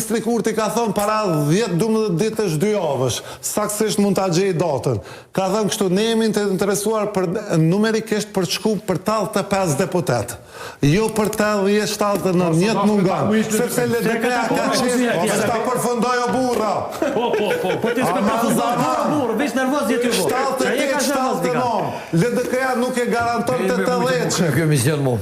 Ministri Kurti ka thonë para 10-12 ditësh 2 javësh, saktësisht mund ta gjej datën. Ka thënë kështu, ne jemi të interesuar për numerikisht për të shkuar për 85 deputet. Jo për 80-79, njët mungan. Sepse LDK-ja ka qenë, ta përfundoj o burra. Po ti s'ka përfundoj burra, veç nervoz jetë ju bo. 78-79, LDK-ja nuk e garanton të 80-qen. Kjo mision mu.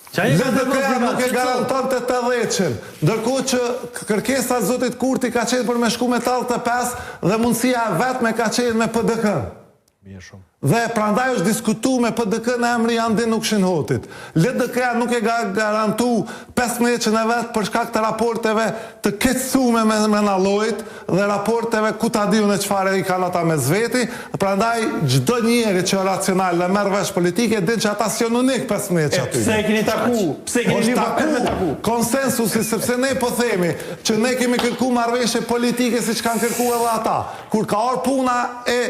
LDK-ja nuk e garanton të 80-qen. Ndërkohë që kërkesa zotit Kurti ka qenë për me shku me 85 dhe mundësia vetme ka qenë me PDK-n. Dhe prandaj është diskutu me PDK në emri Andin Ukshinhotit. LDK-ja nuk e garantu 15 e vetë për shkak të raporteve të keqësume me Menallojit dhe raporteve ku ta diu në çfarë i kanë ata me zveti. Prandaj çdo njeri që racional dhe merr vesh politike din që ata s'jon unik 15 aty. Pse e keni taku? Pse keni taku? Konsensusi, sepse ne po themi që ne kemi kërkuar marrëveshje politike siç kanë kërkuar edhe ata. Kur ka ardhur puna e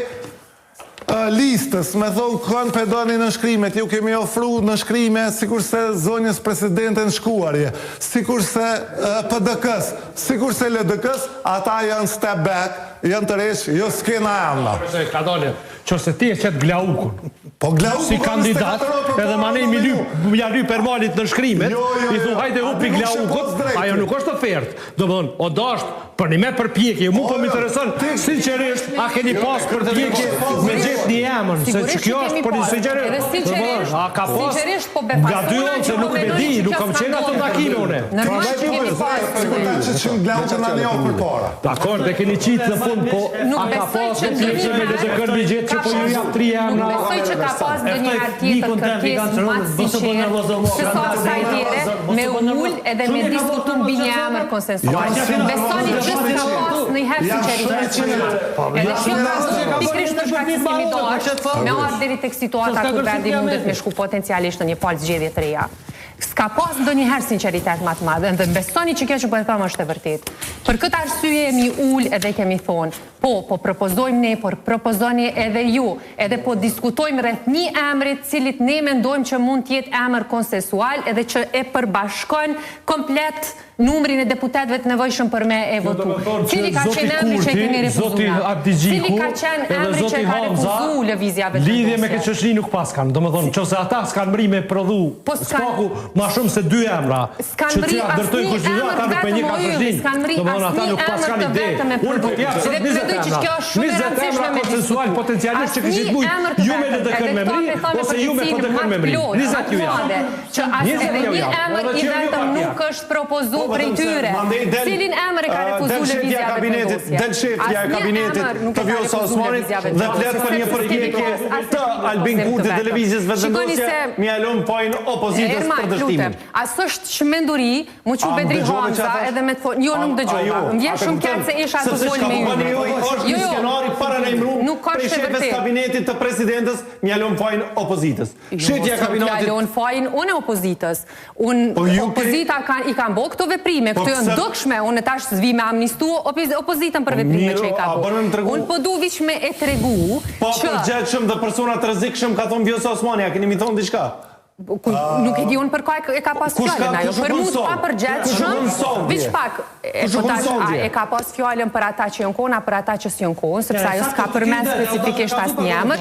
listës, me thonë kënë pedoni në shkrimet, ju kemi ofru në shkrime sikurse zonjës presidente në shkuarje, sikurse PDK-s, sikurse LDK-s, ata janë step back, janë të resh, jo s'kena emna. Ka dole, që se ti e qëtë Glaukun, si kandidat, edhe ma ne ja ly permalit në shkrimet, i thu hajde upi Glaukut, ajo nuk është ofert. Do më thonë, o dasht, për një me përpjekje, mu për më interesën, sinqerisht, a keni pas përpjekje me gjithë një emën, se që kjo është për një sinqerisht, a ka pas, nga 2 onë se nuk me di, nuk kam qenë ato takime une. Dakor, dhe keni qitë në fund, po a ka pas përpjekje me dhe kërbi gjithë që po ju jap 3 emëna. Nuk besoj që ka pas dhe një herë tjetër kërkesë matë sinqerë, që sa kësaj tjere, me ull edhe me diskutu mbi një emër konsensual. Besoni që s'ka pas në herë sinqeritet. Edhe shumë pikrisht në shkakësimi do është, me ardhë deri tek situata kur vendi mundet me shku potencialisht në një palë zgjedhje të reja. S'ka pas ndonjëherë sinqeritet më të madh, dhe besoni që kjo që po e them është e vërtetë. Për këtë arsye jemi ul edhe kemi thonë, po propozojmë ne, por propozoni edhe ju, edhe po diskutojmë rreth një emrit, cilit ne mendojmë që mund të jetë emër konsensual edhe që e përbashkon komplet numrin e deputetëve të nevojshëm për me e votu. Cili ka qenë emri që e keni refuzuar? Cili ka qenë emri që e ka refuzu lëvizja vetëm? Lidhje me këtë çështje nuk pas kanë. Domethënë, nëse ata s'kan mri me prodhu spaku më shumë se 2 emra. S'kan mri asnjë emër vetëm ojë, s'kan mri asnjë emër të vetëm me prodhu. Dhe mendoj që kjo është shumë e rëndësishme me konsensual potencialisht që kishit bujt ju me LDK me mri ose ju me PDK me mri. 20 ju janë. Që as edhe një emër i vetëm nuk është propozuar për i tyre. Cilin emër e ka refuzu lëvizja vetëvendosje? Del shefja e kabinetit të Vjosa Osmanit dhe flet për një përpjekje të Albin Kurti të lëvizjes vetëvendosje, mjalon pojnë opozitës për dështimin. As është shmenduri, mu që Bedri Hamza edhe me të thonë, jo nuk dëgjova. Më vjen shumë keq se isha të folë me ju. Është një skenari para nëjmërum për shefes kabinetit të presidentës, mjalon pojnë opozitës. Shefja e kabinetit mjalon pojnë unë opozitës. Opozita i kanë bo këto veprime, këto janë dukshme, unë tash s'vi me amnistu opozitën për veprime që i ka bo. Unë po du vish me e tregu që... Po përgjetshëm dhe personat rrezikshëm ka thonë Vjosa Osmani, a keni mi thonë diçka? Nuk e di unë për ka e ka pas fjallën ajo, për mu të pa përgjetshëm, vish pak, e ka pas fjallën për ata që jonë kona, për ata që s'jonë konë, sepse ajo s'ka përmen specifikisht as një emër.